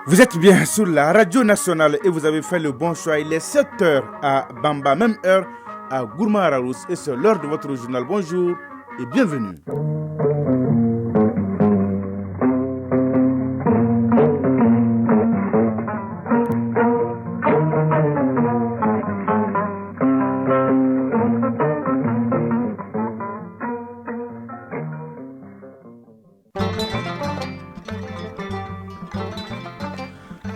Vous êtes bien sur la radio nationale et vous avez fait le bon choix. Il est 7h à Bamba, même heure à Gourma-Ararous. Et c'est l'heure de votre journal. Bonjour et bienvenue.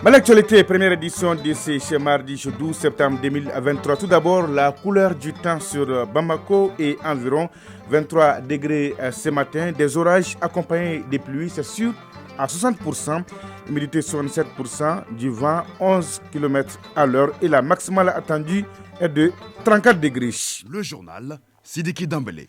Dans l'actualité, première édition de ce mardi 12 septembre 2023. Tout d'abord, la couleur du temps sur Bamako et environ 23 degrés ce matin. Des orages accompagnés des pluies, c'est sûr, à 60%, humidité 67%, du vent 11 km à l'heure et la maximale attendue est de 34 degrés. Le journal Sidiki Dambélé.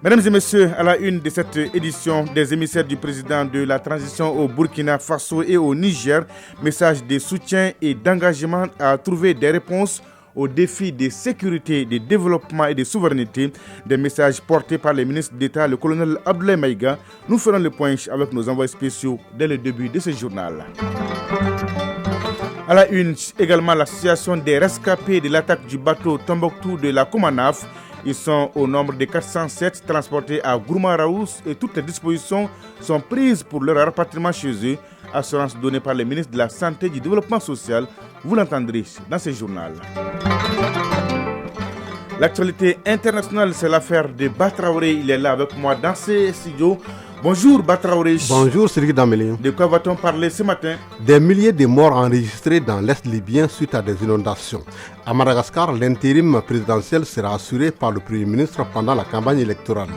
Mesdames et messieurs, à la une de cette édition, des émissaires du président de la transition au Burkina Faso et au Niger, message de soutien et d'engagement à trouver des réponses aux défis de sécurité, de développement et de souveraineté, des messages portés par le ministre d'État, le colonel Abdoulaye Maïga. Nous ferons le point avec nos envoyés spéciaux dès le début de ce journal. À la une, également l'association des rescapés de l'attaque du bateau Tombouctou de la Koumanaf. Ils sont au nombre de 407 transportés à Gourma-Ararous et toutes les dispositions sont prises pour leur rapatriement chez eux. Assurance donnée par le ministre de la Santé et du Développement social. Vous l'entendrez dans ce journal. L'actualité internationale, c'est l'affaire de Batraoré. Il est là avec moi dans ce studio. Bonjour Batraoré. Bonjour Sidiki Dambélé. De quoi va-t-on parler ce matin? Des milliers de morts enregistrés dans l'Est libyen suite à des inondations. À Madagascar, l'intérim présidentiel sera assuré par le Premier ministre pendant la campagne électorale,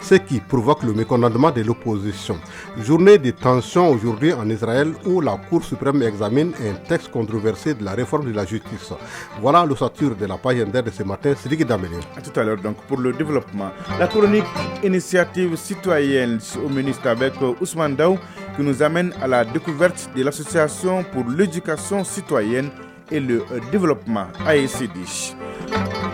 ce qui provoque le mécontentement de l'opposition. Journée de tension aujourd'hui en Israël où la Cour suprême examine un texte controversé de la réforme de la justice. Voilà l'ossature de la page inter de ce matin, Sidiki Dambélé. À tout à l'heure donc pour le développement. La chronique initiative citoyenne au ministre avec Ousmane Daou qui nous amène à la découverte de l'association pour l'éducation citoyenne et le développement AECD.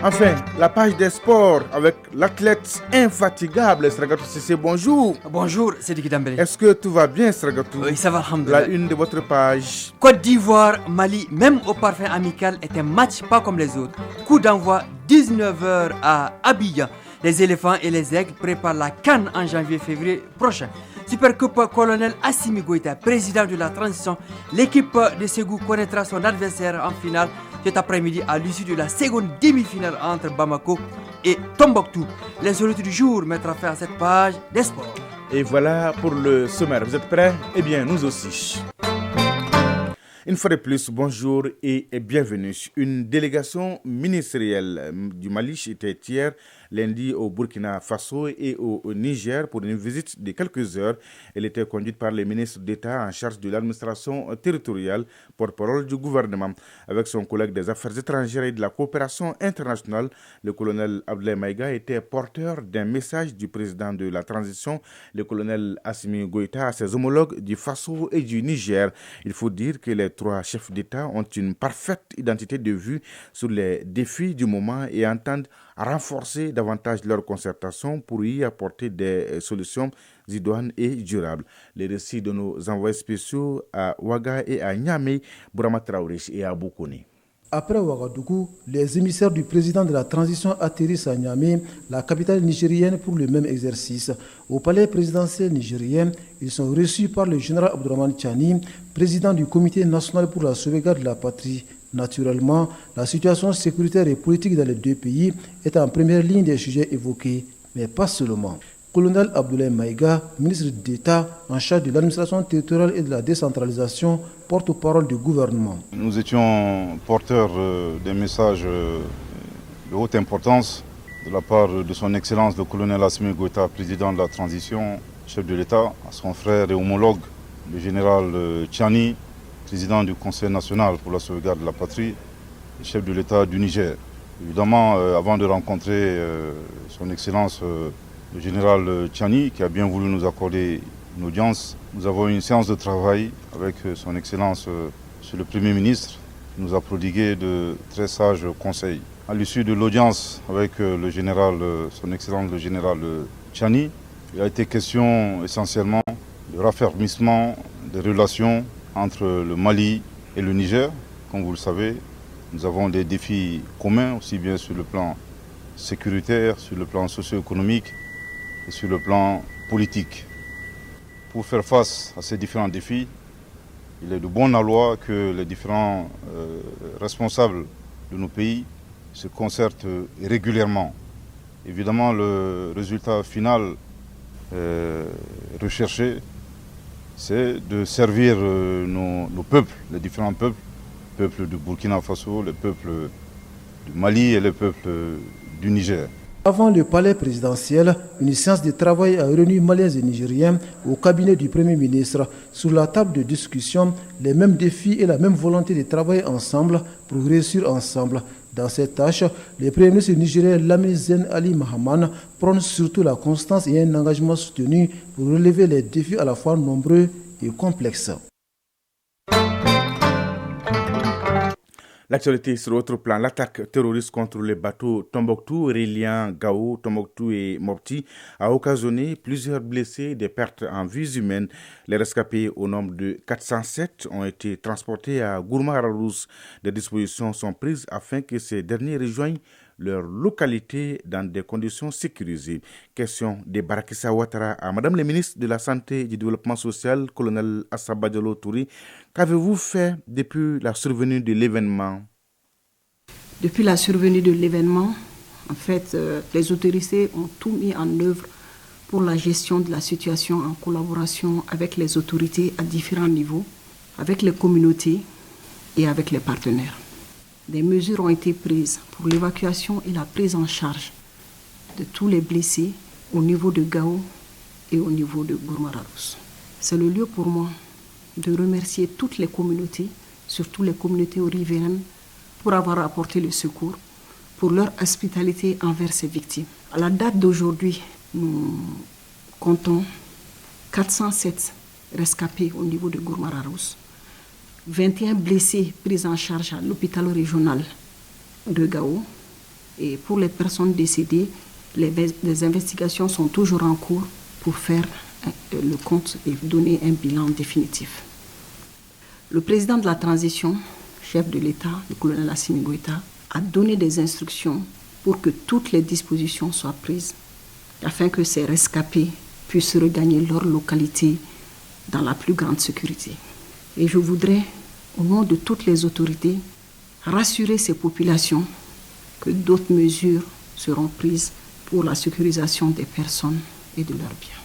Enfin, la page des sports avec l'athlète infatigable Sragatou Sissé. Bonjour. Bonjour, Sidiki Dambélé. Est-ce que tout va bien Sragatou? Oui, ça va, alhamdoulilah. La une de votre page. Côte d'Ivoire, Mali, même au parfum amical, est un match pas comme les autres. Coup d'envoi 19h à Abidjan. Les éléphants et les aigles préparent la CAN en janvier-février prochain. Super Coupe colonel Assimi Goïta, président de la transition. L'équipe de Ségou connaîtra son adversaire en finale cet après-midi à l'issue de la seconde demi-finale entre Bamako et Tombouctou. L'insolite du jour mettra fin à cette page des sports. Et voilà pour le sommaire. Vous êtes prêts? Eh bien, nous aussi. Une fois de plus, bonjour et bienvenue. Une délégation ministérielle du Mali était hier lundi au Burkina Faso et au Niger pour une visite de quelques heures. Elle était conduite par le ministre d'État en charge de l'administration territoriale, porte-parole du gouvernement. Avec son collègue des affaires étrangères et de la coopération internationale, le colonel Abdoulaye Maïga était porteur d'un message du président de la transition, le colonel Assimi Goïta, à ses homologues du Faso et du Niger. Il faut dire que les trois chefs d'État ont une parfaite identité de vue sur les défis du moment et entendent renforcer davantage leur concertation pour y apporter des solutions idoines et durables. Les récits de nos envoyés spéciaux à Ouaga et à Niamey, Bourama Traoré et à Boukouni. Après Ouagadougou, les émissaires du président de la transition atterrissent à Niamey, la capitale nigérienne, pour le même exercice. Au palais présidentiel nigérien, ils sont reçus par le général Abdourahmane Tchani, président du comité national pour la sauvegarde de la patrie. Naturellement, la situation sécuritaire et politique dans les deux pays est en première ligne des sujets évoqués, mais pas seulement. Colonel Abdoulaye Maïga, ministre d'État en charge de l'administration territoriale et de la décentralisation, porte-parole du gouvernement. Nous étions porteurs d'un message de haute importance de la part de son Excellence le colonel Assimi Goïta, président de la transition, chef de l'État, à son frère et homologue, le général Tchani, président du Conseil national pour la sauvegarde de la patrie, et chef de l'État du Niger. Évidemment, avant de rencontrer son Excellence le général Tchani, qui a bien voulu nous accorder une audience, nous avons eu une séance de travail avec son Excellence Monsieur le Premier ministre, qui nous a prodigué de très sages conseils. À l'issue de l'audience avec le général, son Excellence le général Tchani, il a été question essentiellement de raffermissement des relations entre le Mali et le Niger. Comme vous le savez, nous avons des défis communs, aussi bien sur le plan sécuritaire, sur le plan socio-économique et sur le plan politique. Pour faire face à ces différents défis, il est de bon aloi que les différents responsables de nos pays se concertent régulièrement. Évidemment, le résultat final recherché, c'est de servir nos peuples, les différents peuples, le peuple du Burkina Faso, le peuple du Mali et le peuple du Niger. Avant le palais présidentiel, une séance de travail a réuni Maliens et Nigériens au cabinet du Premier ministre. Sur la table de discussion, les mêmes défis et la même volonté de travailler ensemble pour réussir ensemble. Dans cette tâche, le Premier ministre nigérien Lamine Zen Ali Mahaman prône surtout la constance et un engagement soutenu pour relever les défis à la fois nombreux et complexes. L'actualité sur autre plan, l'attaque terroriste contre les bateaux Tombouctou, reliant Gao, Tombouctou et Mopti a occasionné plusieurs blessés, des pertes en vies humaines. Les rescapés au nombre de 407 ont été transportés à Gourma-Arous. Des dispositions sont prises afin que ces derniers rejoignent leur localité dans des conditions sécurisées. Question de Barakissa Ouattara à Madame le ministre de la Santé et du Développement social, colonel Assaba Diallo Touré. Qu'avez-vous fait depuis la survenue de l'événement? Depuis la survenue de l'événement, en fait, les autorités ont tout mis en œuvre pour la gestion de la situation en collaboration avec les autorités à différents niveaux, avec les communautés et avec les partenaires. Des mesures ont été prises pour l'évacuation et la prise en charge de tous les blessés au niveau de Gao et au niveau de Gourma-Arous. C'est le lieu pour moi de remercier toutes les communautés, surtout les communautés riveraines, pour avoir apporté le secours, pour leur hospitalité envers ces victimes. À la date d'aujourd'hui, nous comptons 407 rescapés au niveau de Gourma-Arous, 21 blessés pris en charge à l'hôpital régional de Gao. Et pour les personnes décédées, les investigations sont toujours en cours pour faire le compte et donner un bilan définitif. Le président de la transition, chef de l'État, le colonel Assimi Goïta, a donné des instructions pour que toutes les dispositions soient prises afin que ces rescapés puissent regagner leur localité dans la plus grande sécurité. Et je voudrais, au nom de toutes les autorités, rassurer ces populations que d'autres mesures seront prises pour la sécurisation des personnes et de leurs biens.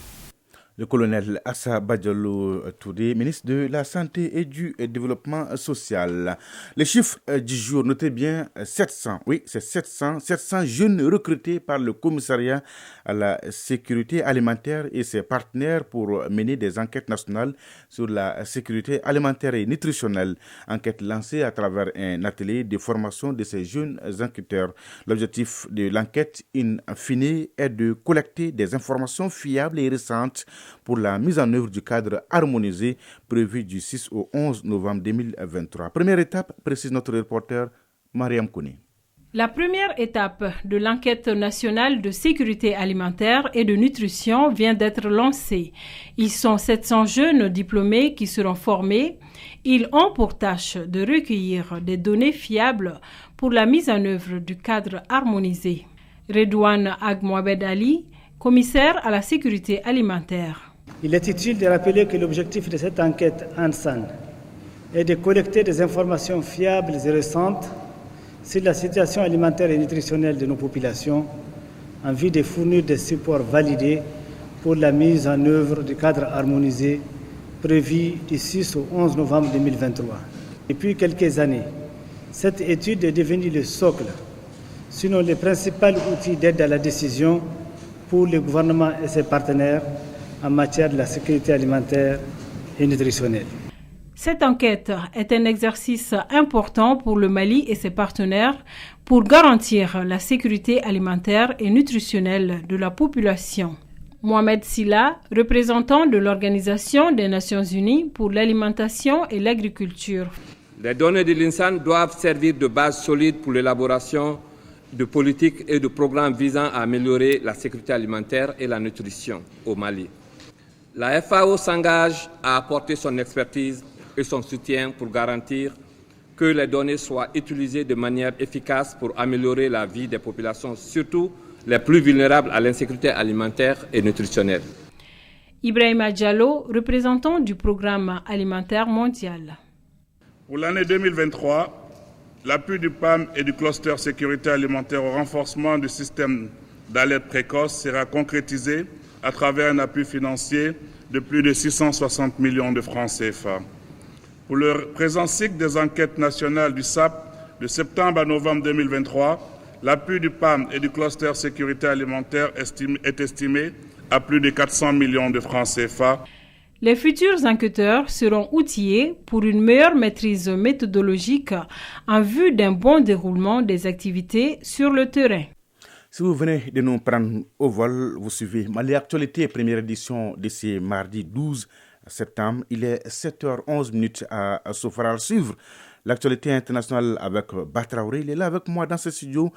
Le colonel Assaba Diallo Touré, ministre de la Santé et du Développement social. Les chiffres du jour, notez bien 700, oui, c'est 700 jeunes recrutés par le commissariat à la sécurité alimentaire et ses partenaires pour mener des enquêtes nationales sur la sécurité alimentaire et nutritionnelle. Enquête lancée à travers un atelier de formation de ces jeunes enquêteurs. L'objectif de l'enquête, in fine, est de collecter des informations fiables et récentes pour la mise en œuvre du cadre harmonisé prévu du 6 au 11 novembre 2023. Première étape, précise notre reporter Mariam Kouni. La première étape de l'enquête nationale de sécurité alimentaire et de nutrition vient d'être lancée. Ils sont 700 jeunes diplômés qui seront formés. Ils ont pour tâche de recueillir des données fiables pour la mise en œuvre du cadre harmonisé. Redouane Ag-Mohamed Ali, commissaire à la sécurité alimentaire. Il est utile de rappeler que l'objectif de cette enquête ANSAN est de collecter des informations fiables et récentes sur la situation alimentaire et nutritionnelle de nos populations en vue de fournir des supports validés pour la mise en œuvre du cadre harmonisé prévu du 6 au 11 novembre 2023. Depuis quelques années, cette étude est devenue le socle, sinon le principal outil d'aide à la décision pour le gouvernement et ses partenaires en matière de la sécurité alimentaire et nutritionnelle. Cette enquête est un exercice important pour le Mali et ses partenaires pour garantir la sécurité alimentaire et nutritionnelle de la population. Mohamed Silla, représentant de l'Organisation des Nations Unies pour l'alimentation et l'agriculture. Les données de l'INSAN doivent servir de base solide pour l'élaboration de politiques et de programmes visant à améliorer la sécurité alimentaire et la nutrition au Mali. La FAO s'engage à apporter son expertise et son soutien pour garantir que les données soient utilisées de manière efficace pour améliorer la vie des populations, surtout les plus vulnérables à l'insécurité alimentaire et nutritionnelle. Ibrahima Diallo, représentant du Programme alimentaire mondial. Pour l'année 2023, l'appui du PAM et du cluster sécurité alimentaire au renforcement du système d'alerte précoce sera concrétisé à travers un appui financier de plus de 660 millions de francs CFA. Pour le présent cycle des enquêtes nationales du SAP de septembre à novembre 2023, l'appui du PAM et du cluster sécurité alimentaire est estimé à plus de 400 millions de francs CFA. Les futurs enquêteurs seront outillés pour une meilleure maîtrise méthodologique en vue d'un bon déroulement des activités sur le terrain. Si vous venez de nous prendre au vol, vous suivez Mali Actualité, première édition de ce mardi 12 septembre. Il est 7h11 à Sofara. Suivre l'actualité internationale avec Batraoré. Il est là avec moi dans ce studio.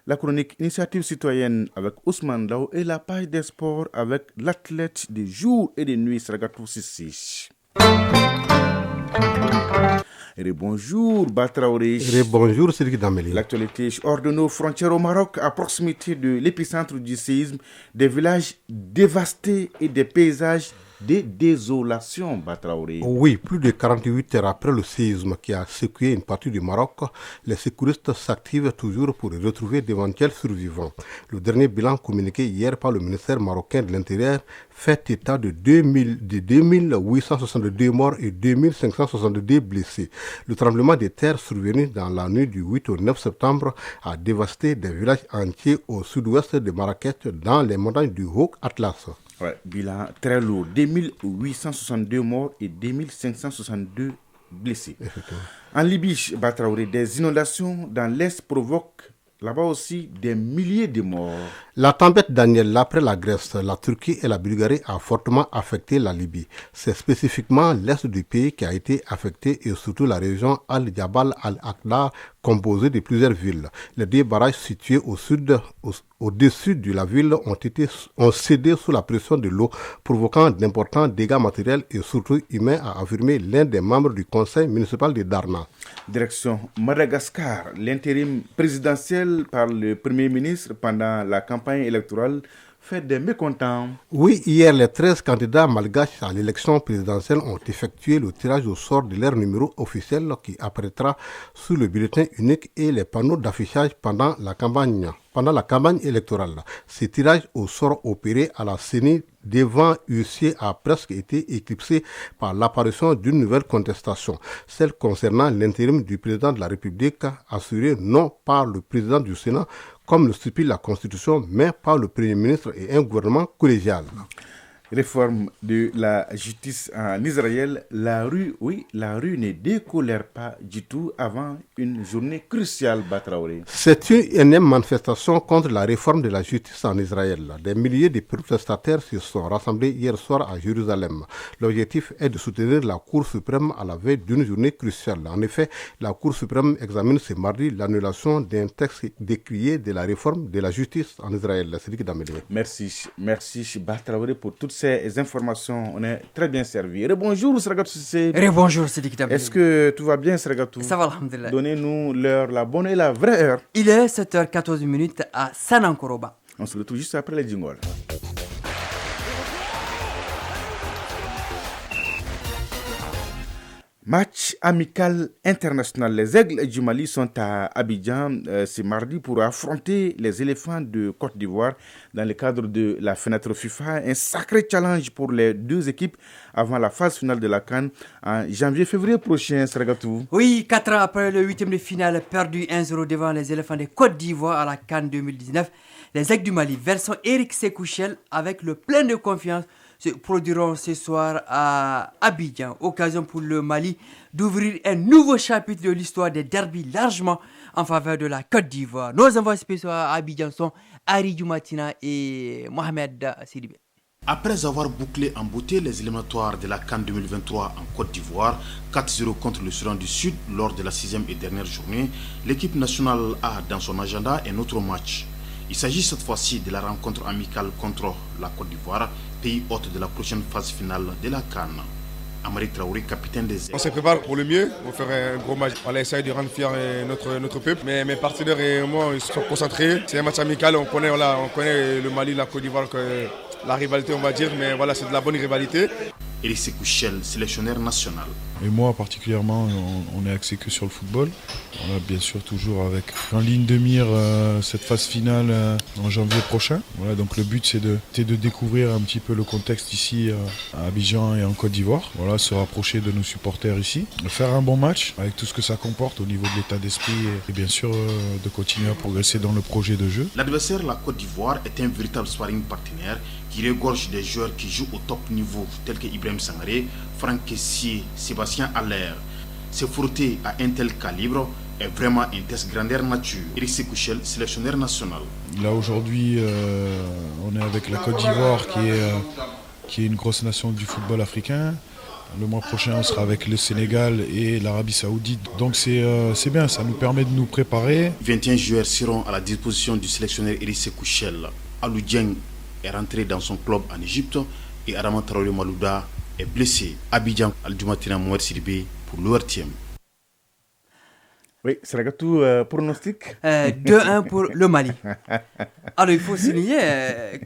La chronique Initiative citoyenne avec Ousmane Dao et la page des sports avec l'athlète des jours et des nuits, Sragatou Sissi. Bonjour Batraoré. Bonjour Sidi Dameli. L'actualité hors de nos frontières au Maroc, à proximité de l'épicentre du séisme, des villages dévastés et des paysages de désolation, Batraoré. Oui, plus de 48 heures après le séisme qui a secoué une partie du Maroc, les secouristes s'activent toujours pour retrouver d'éventuels survivants. Le dernier bilan communiqué hier par le ministère marocain de l'Intérieur fait état de 2862 morts et 2562 blessés. Le tremblement de terre survenu dans la nuit du 8 au 9 septembre a dévasté des villages entiers au sud-ouest de Marrakech dans les montagnes du Haut Atlas. Ouais, bilan très lourd, 2862 morts et 2562 blessés. En Libye, Batraoré, des inondations dans l'Est provoquent là-bas aussi des milliers de morts. La tempête Daniel, après la Grèce, la Turquie et la Bulgarie a fortement affecté la Libye. C'est spécifiquement l'Est du pays qui a été affecté et surtout la région Al-Jabal Al-Aqda composée de plusieurs villes. Les deux barrages situés au-dessus de la ville ont cédé sous la pression de l'eau, provoquant d'importants dégâts matériels et surtout humains, a affirmé l'un des membres du conseil municipal de Darna. Direction Madagascar, l'intérim présidentiel par le Premier ministre pendant la campagne électorale fait des mécontents. Oui, hier, les 13 candidats malgaches à l'élection présidentielle ont effectué le tirage au sort de leur numéro officiel qui apparaîtra sous le bulletin unique et les panneaux d'affichage pendant la campagne électorale. Ce tirage au sort opéré à la CENI devant huissier a presque été éclipsé par l'apparition d'une nouvelle contestation, celle concernant l'intérim du président de la République, assuré non par le président du Sénat, comme le stipule la Constitution, mais par le Premier ministre et un gouvernement collégial. Réforme de la justice en Israël, la rue ne décolère pas du tout avant une journée cruciale, Batraoré. C'est une énième manifestation contre la réforme de la justice en Israël. Des milliers de protestataires se sont rassemblés hier soir à Jérusalem. L'objectif est de soutenir la Cour suprême à la veille d'une journée cruciale. En effet, la Cour suprême examine ce mardi l'annulation d'un texte décrié de la réforme de la justice en Israël. Merci Batraoré pour toutes ces informations. On est très bien servi. Bonjour Sragatou Sissé. Bonjour Sidi Dameli. Est-ce que tout va bien Sragatou? Ça va, alhamdulillah. Donnez-nous l'heure, la bonne et la vraie heure. Il est 7h14 à Sanankoroba. On se retrouve juste après les jingles. Match amical international. Les Aigles du Mali sont à Abidjan ce mardi pour affronter les éléphants de Côte d'Ivoire dans le cadre de la fenêtre FIFA. Un sacré challenge pour les deux équipes avant la phase finale de la CAN en janvier-février prochain, Sragatou. Oui, 4 ans après le 8e de finale perdu 1-0 devant les éléphants de Côte d'Ivoire à la CAN 2019, les Aigles du Mali, version Eric Sekouchel, avec le plein de confiance, se produiront ce soir à Abidjan. Occasion pour le Mali d'ouvrir un nouveau chapitre de l'histoire des derbies largement en faveur de la Côte d'Ivoire. Nos envois spéciaux à Abidjan sont Ari Djoumatina et Mohamed Sidibé. Après avoir bouclé en beauté les éliminatoires de la CAN 2023 en Côte d'Ivoire, 4-0 contre le Soudan du Sud lors de la 6e et dernière journée, l'équipe nationale a dans son agenda un autre match. Il s'agit cette fois-ci de la rencontre amicale contre la Côte d'Ivoire, pays hôte de la prochaine phase finale de la CAN. Amari Traoré, capitaine des airs. On se prépare pour le mieux, on va faire un gros match. On va essayer de rendre fier notre peuple. Mais mes partenaires et moi, ils sont concentrés. C'est un match amical, on connaît le Mali, la Côte d'Ivoire, la rivalité on va dire, mais voilà, c'est de la bonne rivalité. Elie Sekouchel, sélectionneur national. Et moi particulièrement, on est axé que sur le football. On a bien sûr toujours avec en ligne de mire cette phase finale en janvier prochain. Voilà, donc le but c'est de découvrir un petit peu le contexte ici à Abidjan et en Côte d'Ivoire. Voilà, se rapprocher de nos supporters ici, faire un bon match avec tout ce que ça comporte au niveau de l'état d'esprit et bien sûr de continuer à progresser dans le projet de jeu. L'adversaire, la Côte d'Ivoire, est un véritable sparring partenaire qui regorge des joueurs qui jouent au top niveau tels que Ibrahim Sangaré, Franck Kessié, Sébastien Allaire. Se frotter à un tel calibre est vraiment un test grandeur nature. Elie Sekouchel, sélectionneur national. Là aujourd'hui, on est avec la Côte d'Ivoire qui est une grosse nation du football africain. Le mois prochain, on sera avec le Sénégal et l'Arabie Saoudite. Donc c'est bien, ça nous permet de nous préparer. 21 joueurs seront à la disposition du sélectionneur Elie Sekouchel. Alou Dieng est rentré dans son club en Égypte et Adama Traoré Malouda est blessé. Abidjan, Aldoumatina Mouer Sidibé pour l'ORTM. Oui, Seragatou, pronostic 2-1 pour le Mali. Alors il faut souligner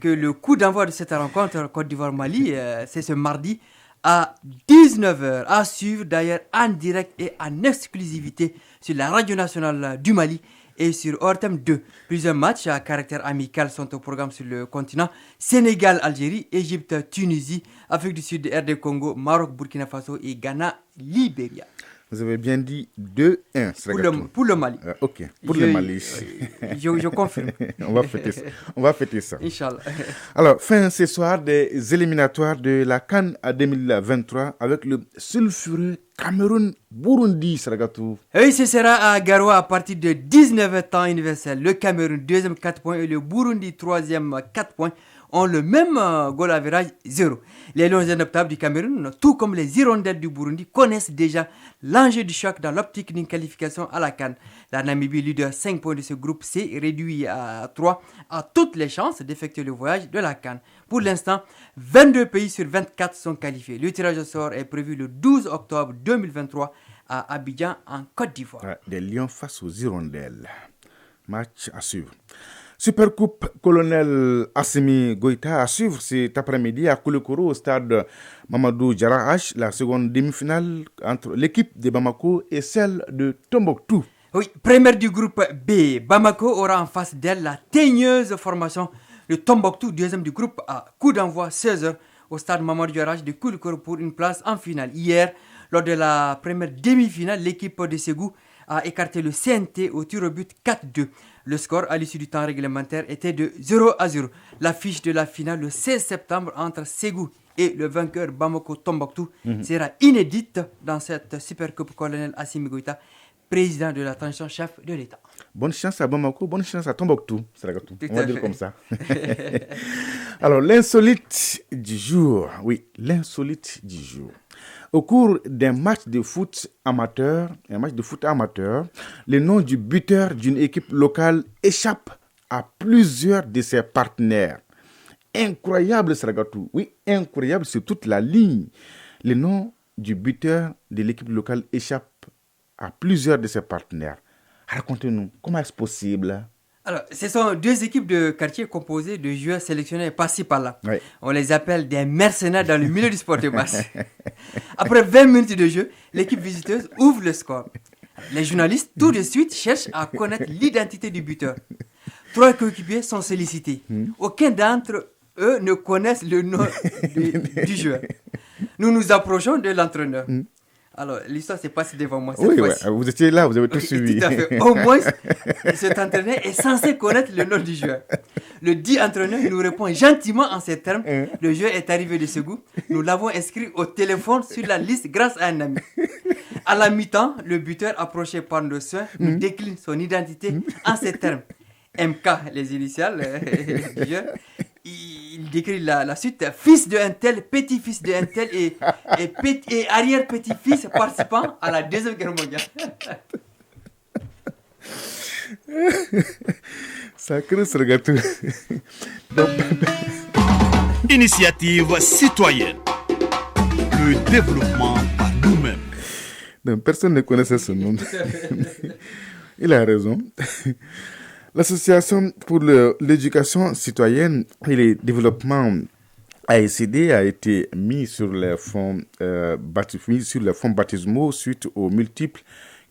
que le coup d'envoi de cette rencontre Côte d'Ivoire-Mali, c'est ce mardi à 19h, à suivre d'ailleurs en direct et en exclusivité sur la radio nationale du Mali et sur ORTM 2. Plusieurs matchs à caractère amical sont au programme sur le continent. Sénégal, Algérie, Égypte, Tunisie, Afrique du Sud, RD Congo, Maroc, Burkina Faso et Ghana, Libéria. Vous avez bien dit 2-1. Pour le Mali. Ok, pour le Mali. Je confirme. On va fêter ça. Inch'Allah. Alors, fin ce soir des éliminatoires de la CAN à 2023 avec le sulfureux Cameroun-Burundi, Seragatou. Oui, ce sera à Garoua à partir de 19h temps universel. Le Cameroun, 2e 4 points et le Burundi, 3e 4 points. Ont le même goal average 0. Les Lions indoptables du Cameroun, tout comme les Hirondelles du Burundi, connaissent déjà l'enjeu du choc dans l'optique d'une qualification à la CAN. La Namibie, leader 5 points de ce groupe C, réduit à 3, a toutes les chances d'effectuer le voyage de la CAN. Pour l'instant, 22 pays sur 24 sont qualifiés. Le tirage au sort est prévu le 12 octobre 2023 à Abidjan, en Côte d'Ivoire. Des Lions face aux Hirondelles. Match à suivre. Supercoupe Colonel Assimi Goïta à suivre cet après-midi à Koulikoro au stade Mamadou Diarra H, la seconde demi-finale entre l'équipe de Bamako et celle de Tombouctou. Oui, première du groupe B, Bamako aura en face d'elle la teigneuse formation de Tombouctou, deuxième du groupe A. Coup d'envoi 16h au stade Mamadou Diarra H de Koulikoro pour une place en finale. Hier, lors de la première demi-finale, l'équipe de Ségou a écarté le CNT au tir au but 4-2. Le score à l'issue du temps réglementaire était de 0-0. L'affiche de la finale le 16 septembre entre Ségou et le vainqueur Bamako Tombouctou sera inédite dans cette Supercoupe Colonel Assimi Goïta, président de la transition chef de l'État. Bonne chance à Bamako, bonne chance à Tombouctou. On va dire comme ça. Alors, l'insolite du jour. Oui, l'insolite du jour. Au cours d'un match de foot amateur, le nom du buteur d'une équipe locale échappe à plusieurs de ses partenaires. Incroyable, Seragatou. Oui, incroyable sur toute la ligne. Le nom du buteur de l'équipe locale échappe à plusieurs de ses partenaires. Racontez-nous, comment est-ce possible? Alors, ce sont deux équipes de quartier composées de joueurs sélectionnés par-ci par-là. Oui. On les appelle des mercenaires dans le milieu du sport de masse. Après 20 minutes de jeu, l'équipe visiteuse ouvre le score. Les journalistes, tout de suite, cherchent à connaître l'identité du buteur. 3 coéquipiers sont sollicités. Aucun d'entre eux ne connaissent le nom du joueur. Nous nous approchons de l'entraîneur. Alors, l'histoire s'est passée devant moi cette fois-ci. Vous étiez là, vous avez tout suivi. Tout à fait. Au moins, cet entraîneur est censé connaître le nom du joueur. Le dit entraîneur nous répond gentiment en ces termes. Le joueur est arrivé de Ségou. Nous l'avons inscrit au téléphone sur la liste grâce à un ami. À la mi-temps, le buteur approché par nos soins nous décline son identité en ces termes. MK, les initiales du joueur. Il décrit la suite, fils de un tel, petit-fils de un tel et arrière-petit-fils participant à la Deuxième Guerre mondiale. Sacré ce gâteau. Initiative citoyenne. Le le développement par nous-mêmes. Donc, personne ne connaissait ce nom. Il a raison. L'Association pour l'éducation citoyenne et le développement AECD a été mis sur les fonds baptismaux suite aux multiples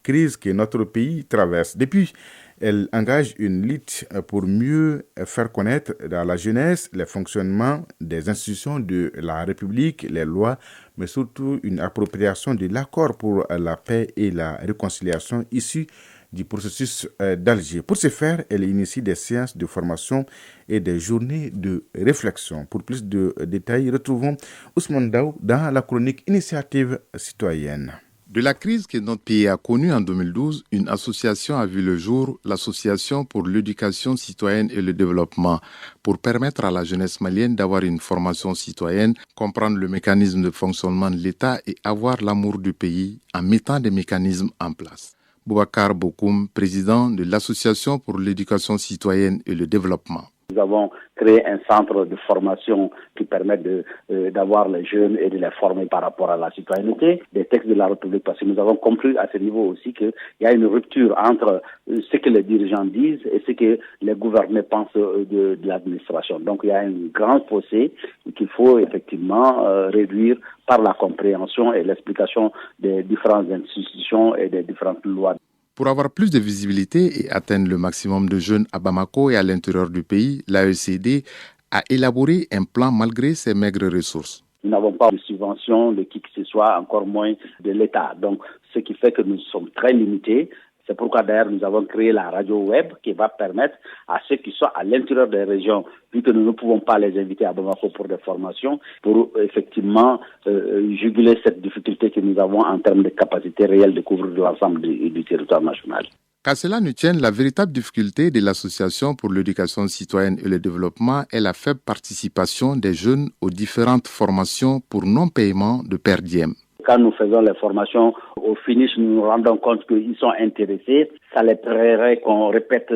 crises que notre pays traverse. Depuis, elle engage une lutte pour mieux faire connaître à la jeunesse les fonctionnements des institutions de la République, les lois, mais surtout une appropriation de l'accord pour la paix et la réconciliation issu du processus d'Alger. Pour ce faire, elle initie des séances de formation et des journées de réflexion. Pour plus de détails, retrouvons Ousmane Daou dans la chronique Initiative citoyenne. De la crise que notre pays a connue en 2012, une association a vu le jour, l'Association pour l'éducation citoyenne et le développement, pour permettre à la jeunesse malienne d'avoir une formation citoyenne, comprendre le mécanisme de fonctionnement de l'État et avoir l'amour du pays en mettant des mécanismes en place. Boubacar Bokoum, président de l'Association pour l'éducation citoyenne et le développement. Nous avons créé un centre de formation qui permet d'avoir les jeunes et de les former par rapport à la citoyenneté, des textes de la République, parce que nous avons compris à ce niveau aussi qu'il y a une rupture entre ce que les dirigeants disent et ce que les gouvernés pensent de l'administration. Donc il y a un grand fossé qu'il faut effectivement réduire par la compréhension et l'explication des différentes institutions et des différentes lois. Pour avoir plus de visibilité et atteindre le maximum de jeunes à Bamako et à l'intérieur du pays, l'AECD a élaboré un plan malgré ses maigres ressources. Nous n'avons pas de subvention de qui que ce soit, encore moins de l'État. Donc, ce qui fait que nous sommes très limités. C'est pourquoi d'ailleurs nous avons créé la radio web qui va permettre à ceux qui sont à l'intérieur des régions, vu que nous ne pouvons pas les inviter à Bamako pour des formations, pour effectivement juguler cette difficulté que nous avons en termes de capacité réelle de couvrir l'ensemble du territoire national. Qu'à cela ne tienne, la véritable difficulté de l'Association pour l'éducation citoyenne et le développement est la faible participation des jeunes aux différentes formations pour non-paiement de per diem. Quand nous faisons les formations, au finish, nous nous rendons compte qu'ils sont intéressés. Ça les plairait qu'on répète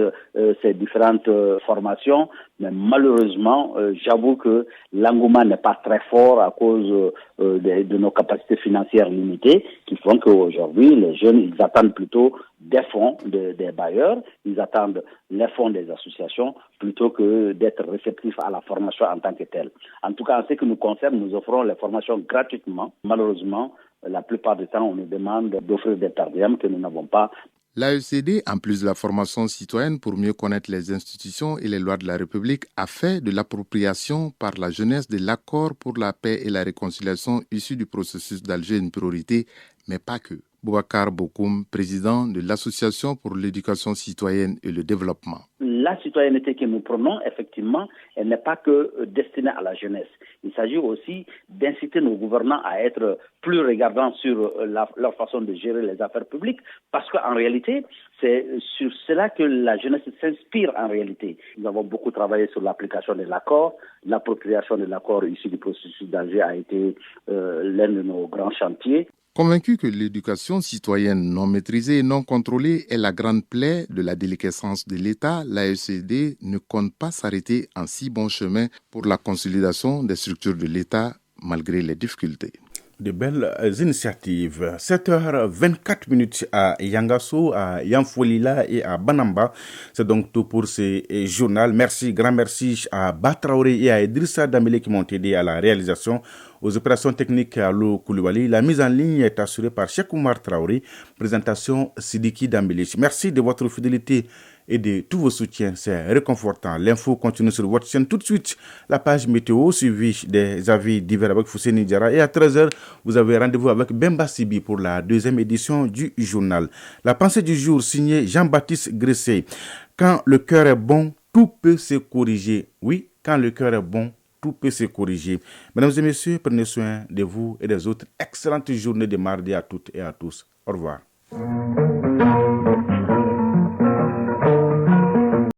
ces différentes formations. Mais malheureusement, j'avoue que l'engouement n'est pas très fort à cause de nos capacités financières limitées, qui font qu'aujourd'hui, les jeunes, ils attendent plutôt des fonds des bailleurs, ils attendent les fonds des associations, plutôt que d'être réceptifs à la formation en tant que telle. En tout cas, en ce qui nous concerne, nous offrons les formations gratuitement. Malheureusement, la plupart du temps, on nous demande d'offrir des per diem que nous n'avons pas. L'AECD, en plus de la formation citoyenne pour mieux connaître les institutions et les lois de la République, a fait de l'appropriation par la jeunesse de l'accord pour la paix et la réconciliation issu du processus d'Alger une priorité, mais pas que. Boubacar Bokoum, président de l'Association pour l'éducation citoyenne et le développement. La citoyenneté que nous prenons, effectivement, elle n'est pas que destinée à la jeunesse. Il s'agit aussi d'inciter nos gouvernants à être plus regardants sur leur façon de gérer les affaires publiques, parce qu'en réalité, c'est sur cela que la jeunesse s'inspire en réalité. Nous avons beaucoup travaillé sur l'application de l'accord. L'appropriation de l'accord issu du processus d'Alger a été l'un de nos grands chantiers. Convaincu que l'éducation citoyenne non maîtrisée et non contrôlée est la grande plaie de la déliquescence de l'État, l'AECD ne compte pas s'arrêter en si bon chemin pour la consolidation des structures de l'État malgré les difficultés. De belles initiatives. 7h24 à Yangasso, à Yanfolila et à Banamba. C'est donc tout pour ce journal. Merci, grand merci à Batraoré et à Idrissa Dambélé qui m'ont aidé à la réalisation. Aux opérations techniques à Lo Koulibaly. La mise en ligne est assurée par Cheikh Oumar Traoré. Présentation Sidiki Dambélé. Merci de votre fidélité et de tous vos soutiens. C'est réconfortant. L'info continue sur votre chaîne. Tout de suite, la page météo suivie des avis divers avec Fousséni Diarra. Et à 13h, vous avez rendez-vous avec Bemba Sibi pour la deuxième édition du journal. La pensée du jour signée Jean-Baptiste Gressé. Quand le cœur est bon, tout peut se corriger. Oui, quand le cœur est bon, tout peut se corriger. Mesdames et messieurs, prenez soin de vous et des autres. Excellente journée de mardi à toutes et à tous. Au revoir.